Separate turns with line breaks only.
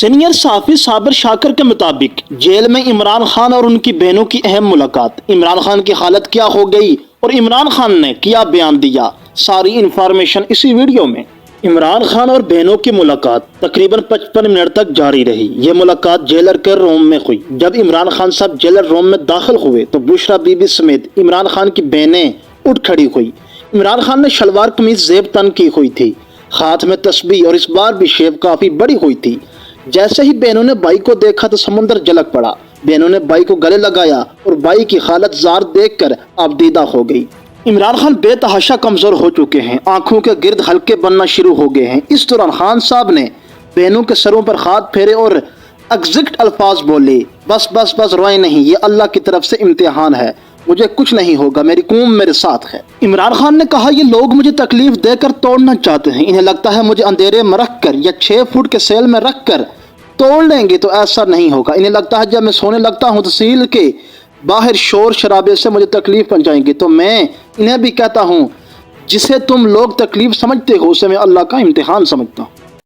Senior صحافی صابر شاکر کے مطابق جیل میں عمران خان اور ان کی بہنوں کی اہم ملاقات، عمران خان کی حالت کیا ہو گئی اور عمران خان نے کیا بیان دیا، ساری انفارمیشن اسی ویڈیو میں۔ عمران خان اور بہنوں کی ملاقات تقریباً 55 منٹ تک جاری رہی۔ یہ ملاقات جیلر کے روم میں ہوئی۔ جب عمران خان صاحب جیلر روم میں داخل ہوئے تو بشرا بی بی سمیت عمران خان کی بہنیں اٹھ کھڑی ہوئی۔ عمران خان نے شلوار قمیض زیب تن کی ہوئی تھی، ہاتھ میں تسبیح اور اس بار بھی شیو کافی بڑی ہوئی تھی۔ جیسے ہی بہنوں نے بھائی کو دیکھا تو سمندر جھلک پڑا۔ بہنوں نے بھائی کو گلے لگایا اور بھائی کی حالت زار دیکھ کر آبدیدہ ہو گئی۔ عمران خان بے تحاشا کمزور ہو چکے ہیں، آنکھوں کے گرد حلقے بننا شروع ہو گئے ہیں۔ اس دوران خان صاحب نے بہنوں کے سروں پر ہاتھ پھیرے اور ایگزیکٹ الفاظ بولے، بس بس بس روئیں نہیں، یہ اللہ کی طرف سے امتحان ہے، مجھے کچھ نہیں ہوگا، میری قوم میرے ساتھ ہے۔ عمران خان نے کہا، یہ لوگ مجھے تکلیف دے کر توڑنا چاہتے ہیں، انہیں لگتا ہے مجھے اندھیرے میں رکھ کر یا 6 فٹ کے سیل میں رکھ کر توڑ لیں گے تو ایسا نہیں ہوگا۔ انہیں لگتا ہے جب میں سونے لگتا ہوں تو سیل کے باہر شور شرابے سے مجھے تکلیف پہنچائیں گے، تو میں انہیں بھی کہتا ہوں جسے تم لوگ تکلیف سمجھتے ہو اسے میں اللہ کا امتحان سمجھتا ہوں۔